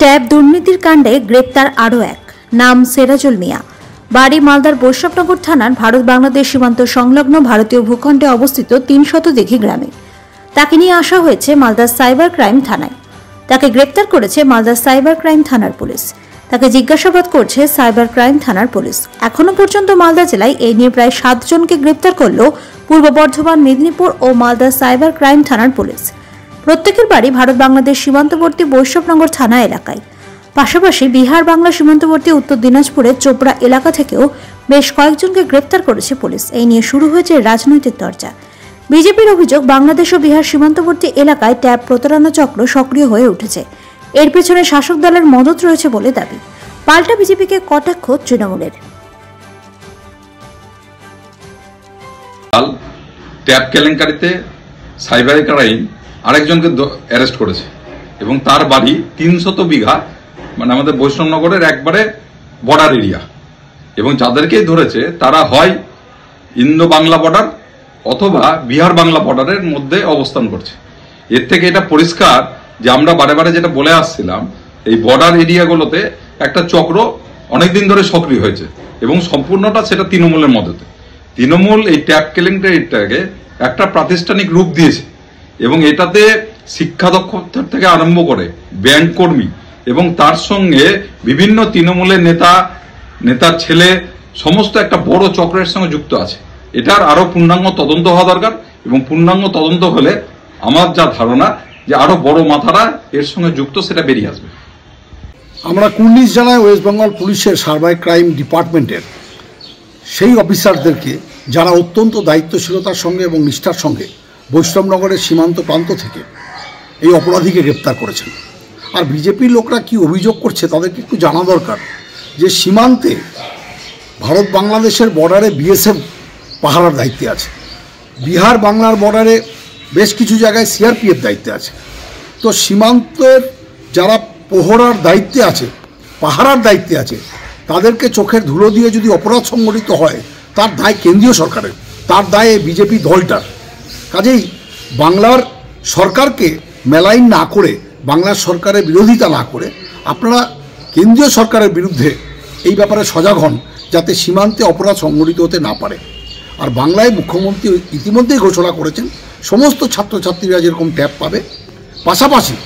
Tab দুর্নীতির কাণ্ডে গ্রেপ্তার আরও এক, নাম সেরাজুল মিয়া, বাড়ি মালদার বৈষ্ণবনগর থানার ভারত বাংলাদেশ সীমান্ত সংলগ্ন ভারতীয় ভূখণ্ডে অবস্থিত ৩০০ দিঘি গ্রামে। তাকে নিয়ে আসা হয়েছে মালদার সাইবার ক্রাইম থানায়। তাকে গ্রেপ্তার করেছে মালদার সাইবার ক্রাইম থানার পুলিশ। তাকে জিজ্ঞাসাবাদ করছে সাইবার ক্রাইম থানার পুলিশ। এখনো পর্যন্ত মালদা জেলায় এই নিয়ে প্রায় 7 জনকে গ্রেপ্তার করল পূর্ব বর্ধমান, মেদিনীপুর ও মালদা সাইবার ক্রাইম থানার পুলিশ। প্রত্যেকের বাড়ি ভারত বাংলাদেশ সীমান্তবর্তী বৈষ্ণবনগর থানা এলাকায়। পাশাপাশি বিহার বাংলা সীমান্তবর্তী উত্তর দিনাজপুরের চোপড়া এলাকা থেকেও বেশ কয়েকজনকে গ্রেপ্তার করেছে পুলিশ। এই নিয়ে শুরু হয়েছে রাজনৈতিক চর্চা। বিজেপির অভিযোগ, বাংলাদেশ ও বিহার সীমান্তবর্তী এলাকায় ট্যাব প্রতারণা চক্র সক্রিয় হয়ে উঠেছে। এর পেছনে শাসক দলের মদত রয়েছে বলে দাবি। পাল্টা বিজেপিকে কটাক্ষ তৃণমূলের। ট্যাব কেলেঙ্কারিতে সাইবার ক্রাইম আরেকজনকে অ্যারেস্ট করেছে এবং তার বাড়ি ৩০০ বিঘা, মানে আমাদের বৈষ্ণবনগরের একবারে বর্ডার এরিয়া। এবং যাদেরকেই ধরেছে তারা হয় ইন্দো বাংলা বর্ডার অথবা বিহার বাংলা বর্ডারের মধ্যে অবস্থান করছে। এর থেকে এটা পরিষ্কার যে আমরা বারে বারে যেটা বলে আসছিলাম, এই বর্ডার এরিয়াগুলোতে একটা চক্র অনেকদিন ধরে সক্রিয় হয়েছে এবং সম্পূর্ণটা সেটা তৃণমূলের মদতে। তৃণমূল এই ট্যাব কেলেঙ্কারিটাকে একটা প্রাতিষ্ঠানিক রূপ দিয়েছে এবং এটাতে শিক্ষা দক্ষতার থেকে আরম্ভ করে ব্যাংক কর্মী এবং তার সঙ্গে বিভিন্ন তৃণমূলের নেতার ছেলে সমস্ত একটা বড় চক্রের সঙ্গে যুক্ত আছে। এটার আরো পূর্ণাঙ্গ তদন্ত হওয়া দরকার এবং পূর্ণাঙ্গ তদন্ত হলে আমার যা ধারণা যে আরো বড় মাথারা এর সঙ্গে যুক্ত সেটা বেরিয়ে আসবে। আমরা কুর্নিশ জানায় ওয়েস্ট বেঙ্গল পুলিশের সাইবার ক্রাইম ডিপার্টমেন্টের সেই অফিসারদেরকে যারা অত্যন্ত দায়িত্বশীলতার সঙ্গে এবং নিষ্ঠার সঙ্গে বৈষ্ণবনগরের সীমান্ত প্রান্ত থেকে এই অপরাধীকে গ্রেপ্তার করেছেন। আর বিজেপির লোকরা কি অভিযোগ করছে তাদেরকে একটু জানা দরকার যে সীমান্তে ভারত বাংলাদেশের বর্ডারে বিএসএফ পাহারার দায়িত্বে আছে, বিহার বাংলার বর্ডারে বেশ কিছু জায়গায় সিআরপিএফ দায়িত্বে আছে। তো সীমান্তের যারা প্রহরার দায়িত্বে আছে, পাহারার দায়িত্বে আছে, তাদেরকে চোখের ধুলো দিয়ে যদি অপরাধ সংগঠিত হয় তার দায় কেন্দ্রীয় সরকারের, তার দায় বিজেপি দলটার। কাজেই বাংলার সরকারকে মেলাইন না করে, বাংলার সরকারের বিরোধিতা না করে আপনারা কেন্দ্রীয় সরকারের বিরুদ্ধে এই ব্যাপারে সজাগ হন যাতে সীমান্তে অপরাধ সংগঠিত হতে না পারে। আর বাংলায় মুখ্যমন্ত্রী ইতিমধ্যেই ঘোষণা করেছেন সমস্ত ছাত্রছাত্রীরা যেরকম ট্যাব পাবে, পাশাপাশি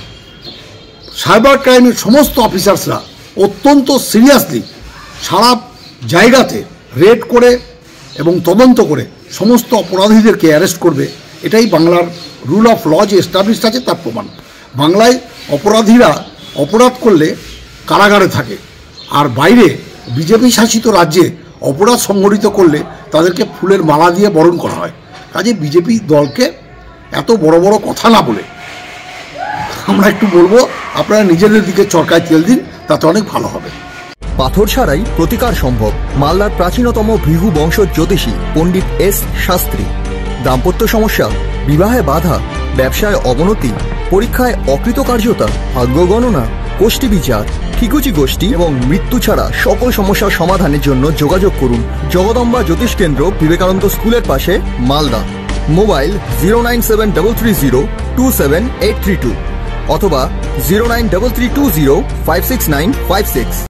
সাইবার ক্রাইমের সমস্ত অফিসার্সরা অত্যন্ত সিরিয়াসলি সারা জায়গাতে রেড করে এবং তদন্ত করে সমস্ত অপরাধীদেরকে অ্যারেস্ট করবে। এটাই বাংলার রুল অফ ল যে এস্টাবলিশড আছে তার প্রমাণ। বাংলায় অপরাধীরা অপরাধ করলে কারাগারে থাকে, আর বাইরে বিজেপি শাসিত রাজ্যে অপরাধ সংগঠিত করলে তাদেরকে ফুলের মালা দিয়ে বরণ করা হয়। কাজে বিজেপি দলকে এত বড় বড় কথা না বলে আমরা একটু বলবো আপনারা নিজেদের দিকে চরকায় তেল দিন, তাতে অনেক ভালো হবে। পাথর ছাড়াই প্রতিকার সম্ভব। মালদার প্রাচীনতম ভৃগু বংশ জ্যোতিষী পণ্ডিত এস শাস্ত্রী। দাম্পত্য সমস্যা, বিবাহে বাধা, ব্যবসায় অবনতি, পরীক্ষায় অকৃতকার্যতা, ভাগ্য গণনা, গোষ্ঠী বিচার, ঠিকুচি গোষ্ঠী এবং মৃত্যু ছাড়া সকল সমস্যার সমাধানের জন্য যোগাযোগ করুন জগদম্বা জ্যোতিষ কেন্দ্র, বিবেকানন্দ স্কুলের পাশে, মালদা। মোবাইল 09730278332 অথবা 09332056956।